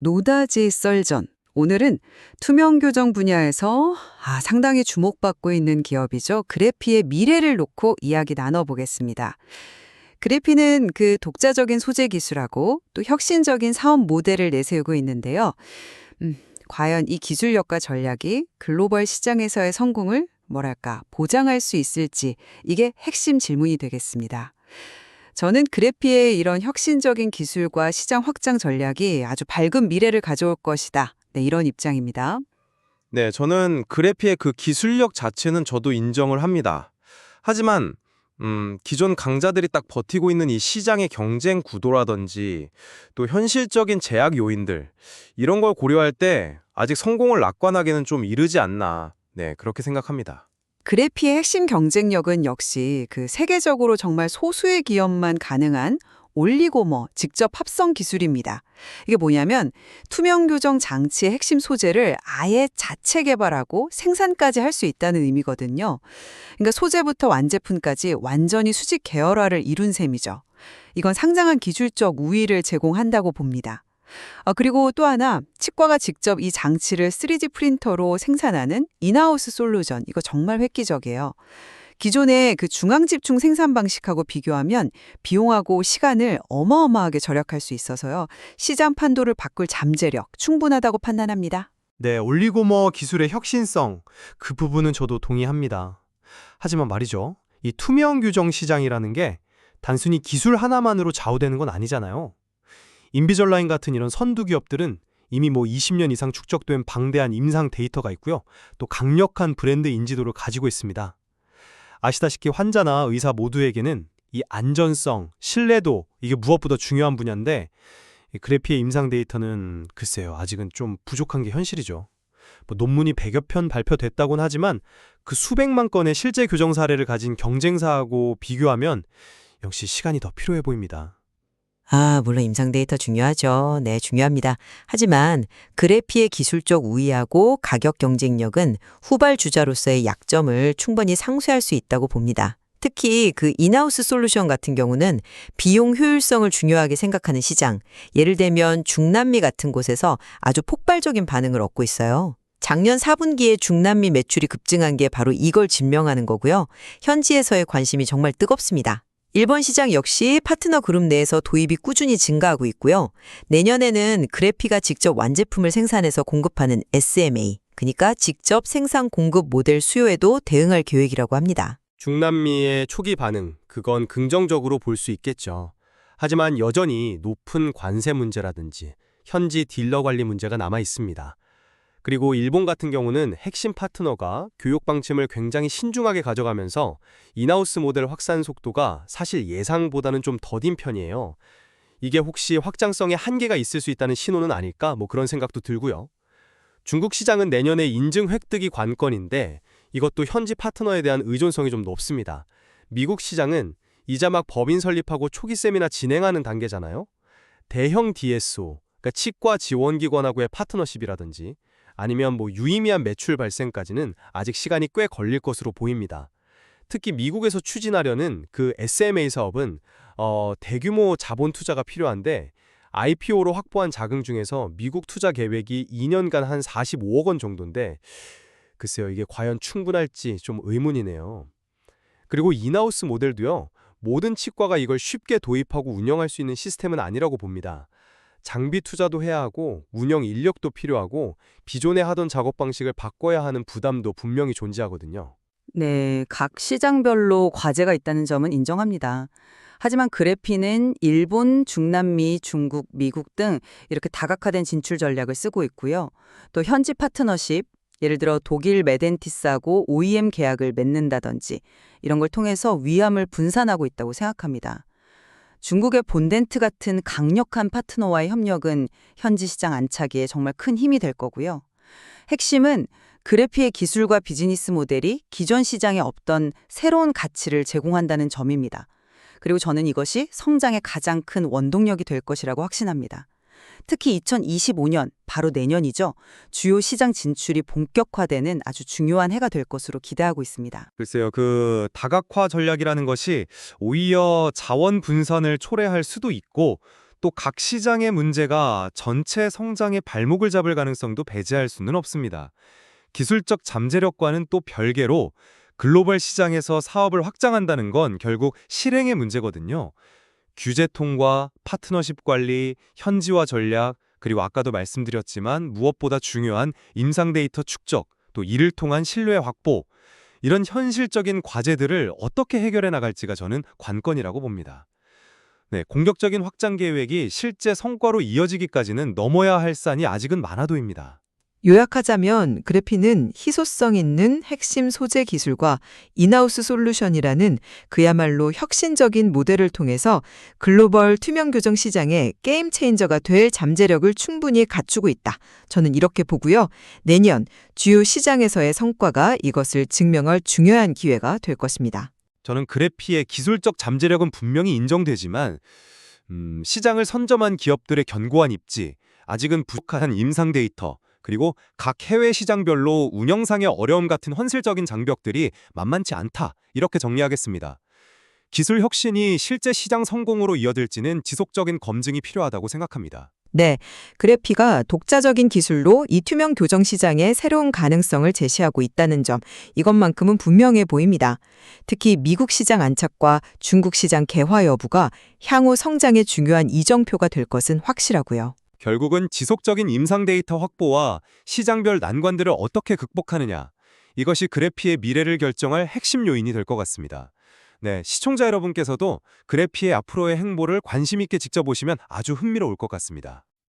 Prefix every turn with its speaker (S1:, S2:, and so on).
S1: 노다지 썰전. 오늘은 투명 교정 분야에서 상당히 주목받고 있는 기업이죠. 그래피의 미래를 놓고 이야기 나눠보겠습니다. 그래피는 그 독자적인 소재 기술하고 또 혁신적인 사업 모델을 내세우고 있는데요. 과연 이 기술력과 전략이 글로벌 시장에서의 성공을 보장할 수 있을지 이게 핵심 질문이 되겠습니다. 저는 그래피의 이런 혁신적인 기술과 시장 확장 전략이 아주 밝은 미래를 가져올 것이다. 네, 이런 입장입니다.
S2: 네, 저는 그래피의 그 기술력 자체는 저도 인정을 합니다. 하지만 기존 강자들이 딱 버티고 있는 이 시장의 경쟁 구도라든지 또 현실적인 제약 요인들 이런 걸 고려할 때 아직 성공을 낙관하기는 좀 이르지 않나. 네, 그렇게 생각합니다.
S1: 그래피의 핵심 경쟁력은 역시 그 세계적으로 정말 소수의 기업만 가능한 올리고머 직접 합성 기술입니다. 이게 뭐냐면 투명 교정 장치의 핵심 소재를 아예 자체 개발하고 생산까지 할 수 있다는 의미거든요. 그러니까 소재부터 완제품까지 완전히 수직 계열화를 이룬 셈이죠. 이건 상당한 기술적 우위를 제공한다고 봅니다. 그리고 또 하나, 치과가 직접 이 장치를 3D 프린터로 생산하는 인하우스 솔루션, 이거 정말 획기적이에요. 기존의 그 중앙집중 생산 방식하고 비교하면 비용하고 시간을 어마어마하게 절약할 수 있어서요. 시장 판도를 바꿀 잠재력 충분하다고 판단합니다.
S3: 네, 올리고머 기술의 혁신성, 그 부분은 저도 동의합니다. 하지만 말이죠, 이 투명 규정 시장이라는 게 단순히 기술 하나만으로 좌우되는 건 아니잖아요. 인비절라인 같은 이런 선두 기업들은 이미 20년 이상 축적된 방대한 임상 데이터가 있고요. 또 강력한 브랜드 인지도를 가지고 있습니다. 아시다시피 환자나 의사 모두에게는 이 안전성, 신뢰도 이게 무엇보다 중요한 분야인데 이 그래피의 임상 데이터는 글쎄요. 아직은 좀 부족한 게 현실이죠. 논문이 100여 편 발표됐다곤 하지만 그 수백만 건의 실제 교정 사례를 가진 경쟁사하고 비교하면 역시 시간이 더 필요해 보입니다.
S4: 물론 임상 데이터 중요하죠. 네, 중요합니다. 하지만 그래피의 기술적 우위하고 가격 경쟁력은 후발주자로서의 약점을 충분히 상쇄할 수 있다고 봅니다. 특히 그 인하우스 솔루션 같은 경우는 비용 효율성을 중요하게 생각하는 시장, 예를 들면 중남미 같은 곳에서 아주 폭발적인 반응을 얻고 있어요. 작년 4분기에 중남미 매출이 급증한 게 바로 이걸 증명하는 거고요. 현지에서의 관심이 정말 뜨겁습니다. 일본 시장 역시 파트너 그룹 내에서 도입이 꾸준히 증가하고 있고요. 내년에는 그래피가 직접 완제품을 생산해서 공급하는 SMA, 그러니까 직접 생산 공급 모델 수요에도 대응할 계획이라고 합니다.
S2: 중남미의 초기 반응, 그건 긍정적으로 볼 수 있겠죠. 하지만 여전히 높은 관세 문제라든지 현지 딜러 관리 문제가 남아 있습니다. 그리고 일본 같은 경우는 핵심 파트너가 교육 방침을 굉장히 신중하게 가져가면서 인하우스 모델 확산 속도가 사실 예상보다는 좀 더딘 편이에요. 이게 혹시 확장성에 한계가 있을 수 있다는 신호는 아닐까? 그런 생각도 들고요. 중국 시장은 내년에 인증 획득이 관건인데 이것도 현지 파트너에 대한 의존성이 좀 높습니다. 미국 시장은 이제 막 법인 설립하고 초기 세미나 진행하는 단계잖아요. 대형 DSO, 그러니까 치과 지원기관하고의 파트너십이라든지 아니면 유의미한 매출 발생까지는 아직 시간이 꽤 걸릴 것으로 보입니다. 특히 미국에서 추진하려는 그 SMA 사업은 대규모 자본 투자가 필요한데 IPO로 확보한 자금 중에서 미국 투자 계획이 2년간 한 45억 원 정도인데 글쎄요, 이게 과연 충분할지 좀 의문이네요. 그리고 인하우스 모델도요, 모든 치과가 이걸 쉽게 도입하고 운영할 수 있는 시스템은 아니라고 봅니다. 장비 투자도 해야 하고 운영 인력도 필요하고 기존에 하던 작업 방식을 바꿔야 하는 부담도 분명히 존재하거든요.
S1: 네, 각 시장별로 과제가 있다는 점은 인정합니다. 하지만 그래피는 일본, 중남미, 중국, 미국 등 이렇게 다각화된 진출 전략을 쓰고 있고요. 또 현지 파트너십, 예를 들어 독일 메덴티스하고 OEM 계약을 맺는다든지 이런 걸 통해서 위험을 분산하고 있다고 생각합니다. 중국의 본덴트 같은 강력한 파트너와의 협력은 현지 시장 안착에 정말 큰 힘이 될 거고요. 핵심은 그래피의 기술과 비즈니스 모델이 기존 시장에 없던 새로운 가치를 제공한다는 점입니다. 그리고 저는 이것이 성장의 가장 큰 원동력이 될 것이라고 확신합니다. 특히 2025년, 바로 내년이죠. 주요 시장 진출이 본격화되는 아주 중요한 해가 될 것으로 기대하고 있습니다.
S3: 글쎄요, 그 다각화 전략이라는 것이 오히려 자원 분산을 초래할 수도 있고 또 각 시장의 문제가 전체 성장의 발목을 잡을 가능성도 배제할 수는 없습니다. 기술적 잠재력과는 또 별개로 글로벌 시장에서 사업을 확장한다는 건 결국 실행의 문제거든요. 규제 통과, 파트너십 관리, 현지화 전략, 그리고 아까도 말씀드렸지만 무엇보다 중요한 임상 데이터 축적, 또 이를 통한 신뢰 확보, 이런 현실적인 과제들을 어떻게 해결해 나갈지가 저는 관건이라고 봅니다. 네, 공격적인 확장 계획이 실제 성과로 이어지기까지는 넘어야 할 산이 아직은 많아도입니다.
S4: 요약하자면 그래피는 희소성 있는 핵심 소재 기술과 인하우스 솔루션이라는 그야말로 혁신적인 모델을 통해서 글로벌 투명 교정 시장의 게임 체인저가 될 잠재력을 충분히 갖추고 있다. 저는 이렇게 보고요. 내년 주요 시장에서의 성과가 이것을 증명할 중요한 기회가 될 것입니다.
S3: 저는 그래피의 기술적 잠재력은 분명히 인정되지만 시장을 선점한 기업들의 견고한 입지, 아직은 부족한 임상 데이터, 그리고 각 해외 시장별로 운영상의 어려움 같은 현실적인 장벽들이 만만치 않다. 이렇게 정리하겠습니다. 기술 혁신이 실제 시장 성공으로 이어질지는 지속적인 검증이 필요하다고 생각합니다.
S4: 네, 그래피가 독자적인 기술로 이 투명 교정 시장에 새로운 가능성을 제시하고 있다는 점, 이것만큼은 분명해 보입니다. 특히 미국 시장 안착과 중국 시장 개화 여부가 향후 성장의 중요한 이정표가 될 것은 확실하고요.
S3: 결국은 지속적인 임상 데이터 확보와 시장별 난관들을 어떻게 극복하느냐, 이것이 그래피의 미래를 결정할 핵심 요인이 될 것 같습니다. 네, 시청자 여러분께서도 그래피의 앞으로의 행보를 관심 있게 지켜보시면 아주 흥미로울 것 같습니다.